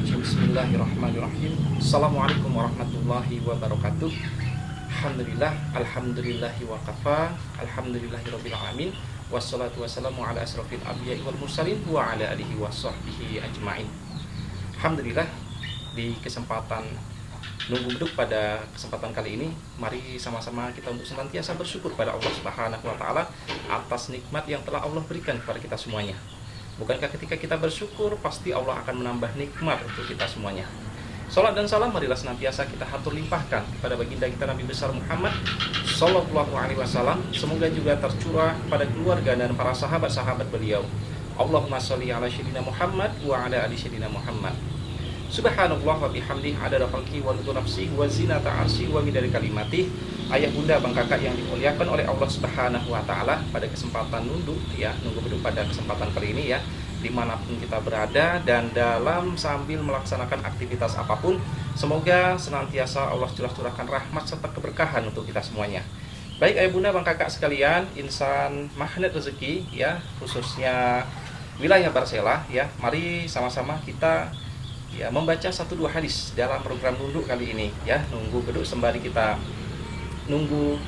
Minasyaitonirrajim. Bismillahirrahmanirrahim. Assalamualaikum warahmatullahi wabarakatuh. Alhamdulillahi wa kafa. Alhamdulillahirabbil alamin. Wassalatu wassalamu ala asrofil anbiya'i wal mursalin wa ala alihi wa sahbihi ajma'in. Alhamdulillah, di kesempatan nunggu beduk pada kesempatan kali ini, mari sama-sama kita untuk senantiasa bersyukur pada Allah Subhanahu wa taala atas nikmat yang telah Allah berikan kepada kita semuanya. Bukankah ketika kita bersyukur, pasti Allah akan menambah nikmat untuk kita semuanya. Salat dan salam marilah senantiasa kita hatur limpahkan kepada baginda kita Nabi besar Muhammad Sallallahu Alaihi Wasallam. Semoga juga tercurah pada keluarga dan para sahabat-sahabat beliau. Allahumma sholli ala sayyidina Muhammad wa ala ali sayyidina Muhammad. Subhanallah wa bihamdih adada khalqi wa ridha nafsi wa zinata arsy wa midada kalimatih. Ayah bunda bang kakak yang dimuliakan oleh Allah Subhanahu wa taala, pada kesempatan nunggu beduk pada kesempatan kali ini ya, dimanapun kita berada dan dalam sambil melaksanakan aktivitas apapun, semoga senantiasa Allah curahkan rahmat serta keberkahan untuk kita semuanya. Baik ayah bunda bang kakak sekalian, insan magnet rezeki ya, khususnya wilayah Barsela ya, mari sama-sama kita ya membaca 1-2 hadis dalam program nunduk kali ini ya, nunggu beduk sembari kita nunggu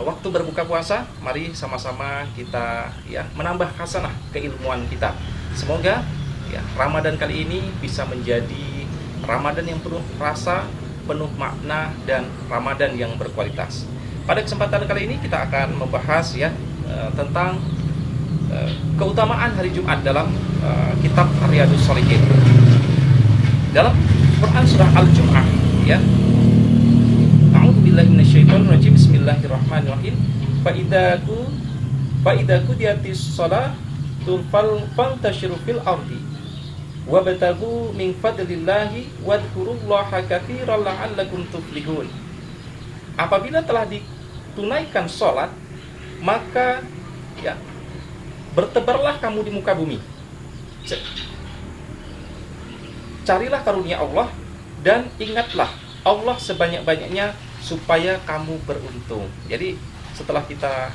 waktu berbuka puasa. Mari sama-sama kita ya menambah hasanah keilmuan kita. Semoga ya Ramadan kali ini bisa menjadi Ramadan yang penuh rasa, penuh makna, dan Ramadan yang berkualitas. Pada kesempatan kali ini kita akan membahas ya tentang keutamaan hari Jumat dalam kitab Riyadhus Shalihin. Dalam Quran surah Al-Jum'ah ya, A'udzubillahi minasyaitonirrajim. Bismillahirrahmanirrahim. Fa idza qudiyatis shalatul fantashiru fil ardi wabtaghu min fadlillahi wadhkurullaha katsiran la'allakum tuflihun. Apabila telah ditunaikan salat, maka ya bertebarlah kamu di muka bumi. Carilah karunia Allah dan ingatlah Allah sebanyak-banyaknya supaya kamu beruntung. Jadi setelah kita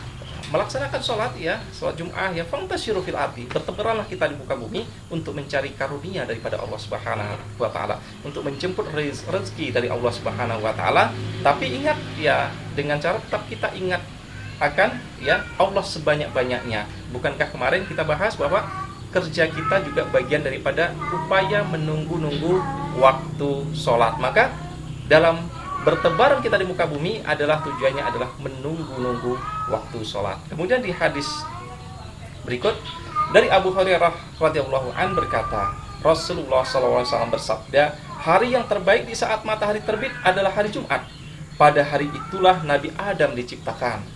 melaksanakan sholat ya, sholat Jum'ah ya, fantasyiru fil ardi, bertebaranlah kita di muka bumi untuk mencari karunia daripada Allah Subhanahu wa taala, untuk menjemput rezeki dari Allah Subhanahu wa taala. Tapi ingat ya, dengan cara tetap kita ingat akan ya Allah sebanyak-banyaknya. Bukankah kemarin kita bahas bahwa kerja kita juga bagian daripada upaya menunggu-nunggu waktu sholat. Maka dalam bertebaran kita di muka bumi adalah tujuannya adalah menunggu-nunggu waktu sholat. Kemudian di hadis berikut dari Abu Hurairah radhiyallahu an berkata, Rasulullah SAW bersabda, hari yang terbaik di saat matahari terbit adalah hari Jumat. Pada hari itulah Nabi Adam diciptakan.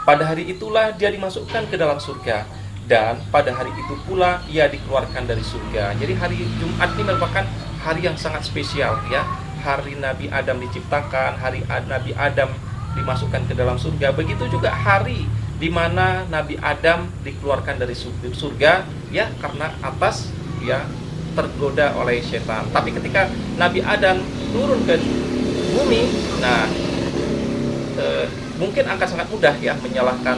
Pada hari itulah dia dimasukkan ke dalam surga. Dan pada hari itu pula ia dikeluarkan dari surga. Jadi hari Jumat ini merupakan hari yang sangat spesial ya. Hari Nabi Adam diciptakan, hari Nabi Adam dimasukkan ke dalam surga. Begitu juga hari di mana Nabi Adam dikeluarkan dari surga ya, karena atas ya tergoda oleh setan. Tapi ketika Nabi Adam turun ke bumi, nah mungkin akan sangat mudah ya menyalahkan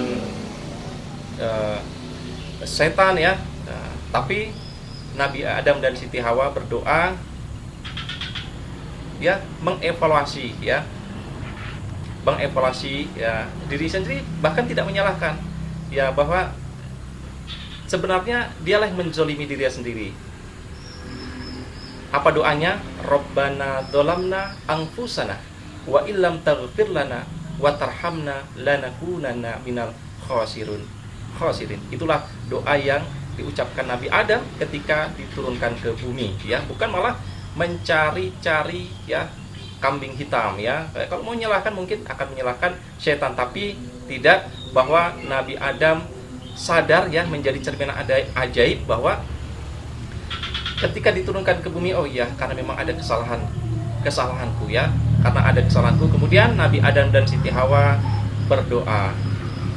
setan ya. Nah, tapi Nabi Adam dan Siti Hawa berdoa ya, mengevaluasi ya diri sendiri, bahkan tidak menyalahkan ya, bahwa sebenarnya dialah yang menzolimi dirinya sendiri. Apa doanya? Rabbana dzalamna anfusana wa illam taghfir lana wa tarhamna lanakunanna minal khasirin. Itulah doa yang diucapkan Nabi Adam ketika diturunkan ke bumi ya, bukan malah mencari-cari ya kambing hitam ya. Kalau mau menyalahkan mungkin akan menyalahkan setan, tapi tidak, bahwa Nabi Adam sadar ya, menjadi cerminan ajaib bahwa ketika diturunkan ke bumi, oh iya, karena memang ada kesalahanku ya, karena ada kesalahanku. Kemudian Nabi Adam dan Siti Hawa berdoa,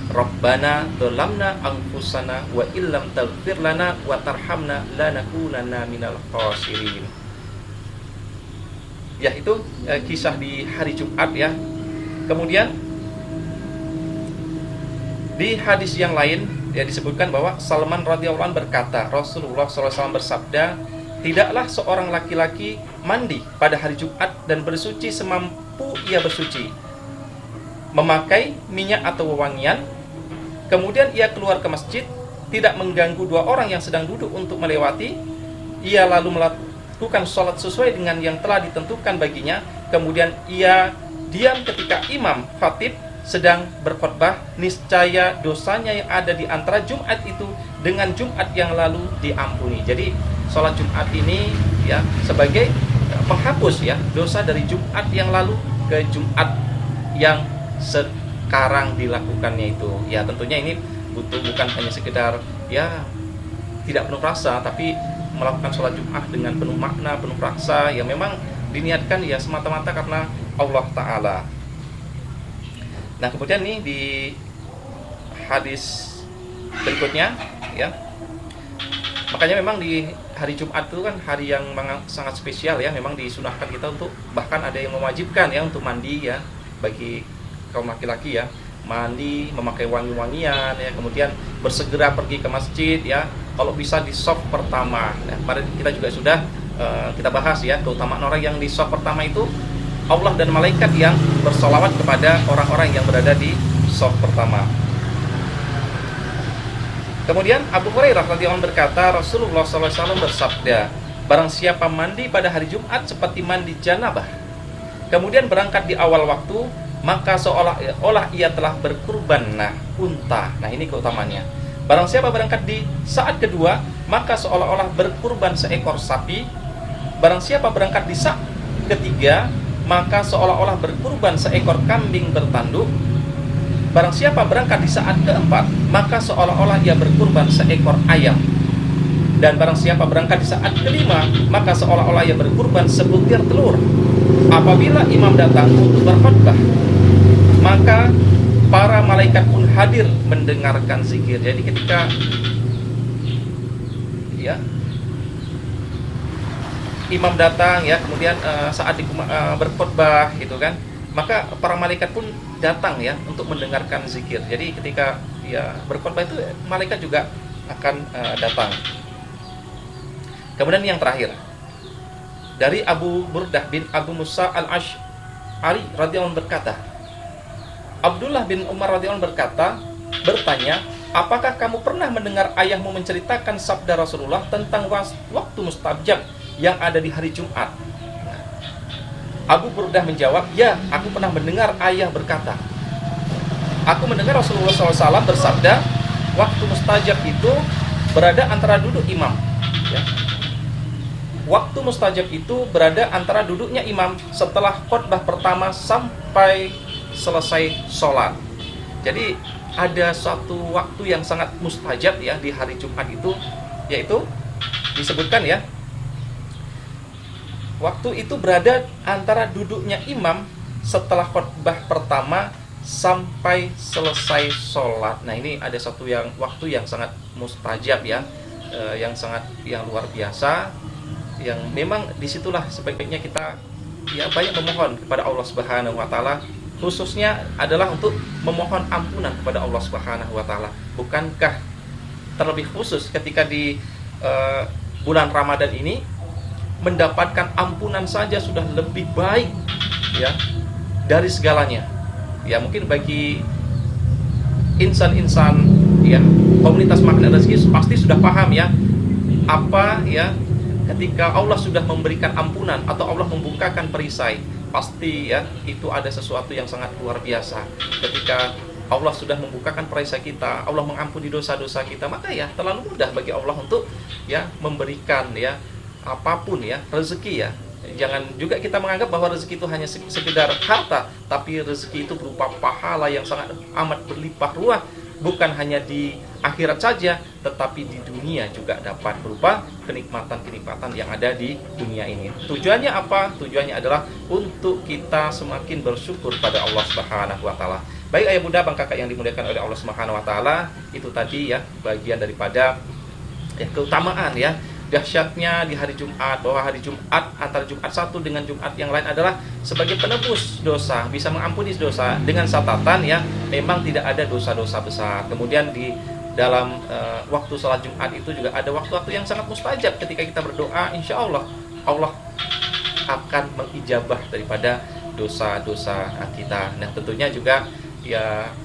Rabbana dzalamna anfusana wa illam taghfir lana wa tarhamna lanakunanna minal khasirin. Ya, itu kisah di hari Jumat ya. Kemudian di hadis yang lain ya disebutkan bahwa Salman radhiyallahu anhu berkata, Rasulullah SAW bersabda, tidaklah seorang laki-laki mandi pada hari Jumat dan bersuci semampu ia bersuci, memakai minyak atau wewangian, kemudian ia keluar ke masjid, tidak mengganggu dua orang yang sedang duduk untuk melewati, ia lalu melakukan sholat sesuai dengan yang telah ditentukan baginya, kemudian ia diam ketika imam khatib sedang berkhutbah, niscaya dosanya yang ada di antara Jumat itu dengan Jumat yang lalu diampuni. Jadi sholat Jumat ini ya sebagai penghapus ya dosa dari Jumat yang lalu ke Jumat yang sekarang dilakukannya itu. Ya tentunya ini bukan hanya sekedar ya tidak penuh rasa, tapi melakukan sholat Jumat dengan penuh makna, penuh rasa yang memang diniatkan ya semata-mata karena Allah Ta'ala. Nah kemudian nih di hadis berikutnya ya, makanya memang di hari Jumat itu kan hari yang sangat spesial ya, memang disunahkan kita untuk, bahkan ada yang mewajibkan ya untuk mandi ya, bagi kaum laki-laki ya, mandi, memakai wangi-wangian ya, kemudian bersegera pergi ke masjid ya, kalau bisa di shaf pertama. Nah, kemarin kita juga sudah kita bahas ya keutamaan orang yang di shaf pertama itu, Allah dan malaikat yang bersolawat kepada orang-orang yang berada di shaf pertama. Kemudian Abu Hurairah radhiyallahu anhu berkata, Rasulullah SAW bersabda, barang siapa mandi pada hari Jumat seperti mandi janabah, kemudian berangkat di awal waktu, maka seolah-olah ia telah berkurban unta. Nah ini keutamaannya. Barang siapa berangkat di saat kedua, maka seolah-olah berkurban seekor sapi. Barang siapa berangkat di saat ketiga, maka seolah-olah berkurban seekor kambing bertanduk. Barang siapa berangkat di saat keempat, maka seolah-olah ia berkurban seekor ayam. Dan barang siapa berangkat di saat kelima, maka seolah-olah ia berkurban sebutir telur. Apabila imam datang untuk berkhutbah, maka para malaikat pun hadir mendengarkan zikir. Jadi ketika ya imam datang ya, kemudian saat berkhutbah gitu kan, maka para malaikat pun datang ya untuk mendengarkan zikir. Jadi ketika ya berkhutbah itu malaikat juga akan datang. Kemudian yang terakhir dari Abu Burdah bin Abu Musa al-Ash'ari radhiyallahu anhu berkata, Abdullah bin Umar radhiyallahu anhu bertanya, apakah kamu pernah mendengar ayahmu menceritakan sabda Rasulullah tentang waktu mustajab yang ada di hari Jumat? Abu Burdah menjawab, ya, aku pernah mendengar ayah berkata, aku mendengar Rasulullah SAW bersabda, waktu mustajab itu berada antara duduk imam ya. Waktu mustajab itu berada antara duduknya imam setelah khutbah pertama sampai selesai sholat. Jadi ada suatu waktu yang sangat mustajab ya di hari Jumat itu, yaitu disebutkan ya, waktu itu berada antara duduknya imam setelah khutbah pertama sampai selesai sholat. Nah ini ada satu waktu yang sangat mustajab ya, yang luar biasa, yang memang disitulah sebaiknya kita ya banyak memohon kepada Allah Subhanahu Wa Taala, khususnya adalah untuk memohon ampunan kepada Allah Subhanahu Wa Taala. Bukankah terlebih khusus ketika di bulan Ramadan ini mendapatkan ampunan saja sudah lebih baik ya dari segalanya. Ya mungkin bagi insan-insan ya komunitas makna rezeki pasti sudah paham ya apa ya ketika Allah sudah memberikan ampunan atau Allah membukakan perisai, pasti ya itu ada sesuatu yang sangat luar biasa. Ketika Allah sudah membukakan perisai kita, Allah mengampuni dosa-dosa kita, maka ya terlalu mudah bagi Allah untuk ya memberikan ya apapun ya rezeki ya. Jangan juga kita menganggap bahwa rezeki itu hanya sekedar harta, tapi rezeki itu berupa pahala yang sangat amat berlimpah ruah, bukan hanya di akhirat saja, tetapi di dunia juga dapat berupa kenikmatan-kenikmatan yang ada di dunia ini. Tujuannya apa? Tujuannya adalah untuk kita semakin bersyukur pada Allah Subhanahu Wa Taala. Baik ayah bunda, bang kakak yang dimuliakan oleh Allah Subhanahu Wa Taala, itu tadi ya bagian daripada ya keutamaan ya dahsyatnya di hari Jumat, bahwa hari Jumat antara Jumat satu dengan Jumat yang lain adalah sebagai penebus dosa, bisa mengampuni dosa dengan catatan ya memang tidak ada dosa-dosa besar. Kemudian dalam waktu sholat Jumat itu juga ada waktu-waktu yang sangat mustajab. Ketika kita berdoa, insya Allah Allah akan mengijabah daripada dosa-dosa kita. Nah tentunya juga ya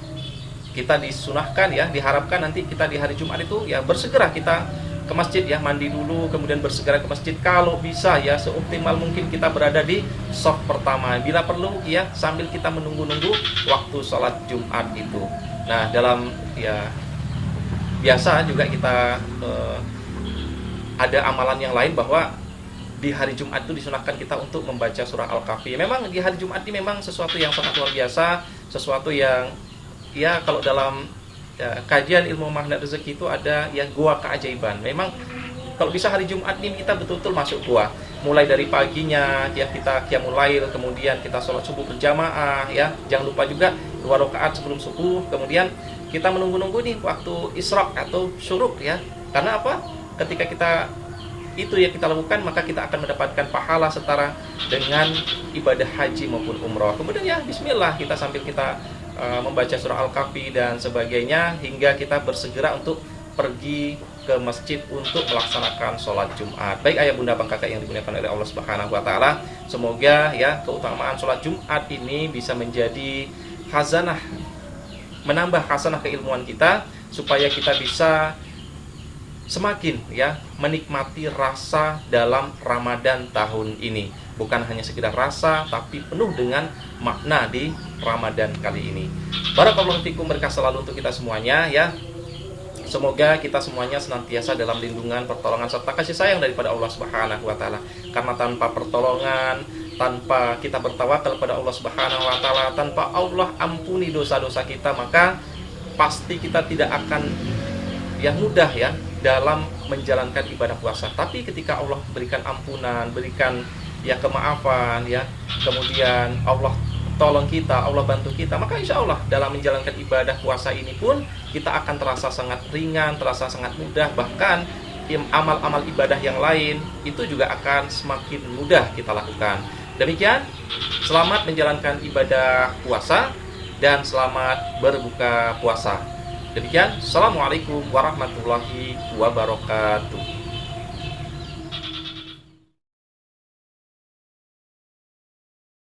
kita disunahkan ya, diharapkan nanti kita di hari Jumat itu ya bersegera kita ke masjid ya, mandi dulu kemudian bersegera ke masjid. Kalau bisa ya seoptimal mungkin kita berada di shaf pertama, bila perlu ya sambil kita menunggu-nunggu waktu sholat Jumat itu. Nah dalam ya biasa juga kita ada amalan yang lain bahwa di hari Jumat itu disunahkan kita untuk membaca surah Al-Kahfi. Memang di hari Jumat ini memang sesuatu yang sangat luar biasa, sesuatu yang ya kalau dalam ya, kajian ilmu magnet rezeki itu ada ya gua keajaiban. Memang kalau bisa hari Jumat ini kita betul-betul masuk gua. Mulai dari paginya ya kita qiyamul lail, kemudian kita sholat subuh berjamaah ya. Jangan lupa juga 2 rakaat sebelum subuh. Kemudian kita menunggu-nunggu nih waktu isyraq atau syuruk ya. Karena apa? Ketika kita itu yang kita lakukan, maka kita akan mendapatkan pahala setara dengan ibadah haji maupun umroh. Kemudian ya bismillah kita sambil kita membaca surah Al-Kahfi dan sebagainya hingga kita bersegera untuk pergi ke masjid untuk melaksanakan sholat Jumat. Baik ayah bunda bang kakak yang dimuliakan oleh Allah Subhanahu wa taala, semoga ya keutamaan sholat Jumat ini bisa menjadi khazanah, menambah khazanah keilmuan kita supaya kita bisa semakin ya menikmati rasa dalam Ramadan tahun ini. Bukan hanya sekedar rasa, tapi penuh dengan makna di Ramadan kali ini. Barakallahu fikum, berkah selalu untuk kita semuanya ya. Semoga kita semuanya senantiasa dalam lindungan, pertolongan serta kasih sayang daripada Allah Subhanahu wa taala. Karena tanpa pertolongan, tanpa kita bertawakal kepada Allah Subhanahu wa taala, tanpa Allah ampuni dosa-dosa kita, maka pasti kita tidak akan yang mudah ya dalam menjalankan ibadah puasa. Tapi ketika Allah berikan ampunan, berikan ya kemaafan ya, kemudian Allah tolong kita, Allah bantu kita, maka insya Allah dalam menjalankan ibadah puasa ini pun kita akan terasa sangat ringan, terasa sangat mudah. Bahkan amal-amal ibadah yang lain itu juga akan semakin mudah kita lakukan. Demikian, selamat menjalankan ibadah puasa dan selamat berbuka puasa. Demikian, Assalamualaikum warahmatullahi wabarakatuh.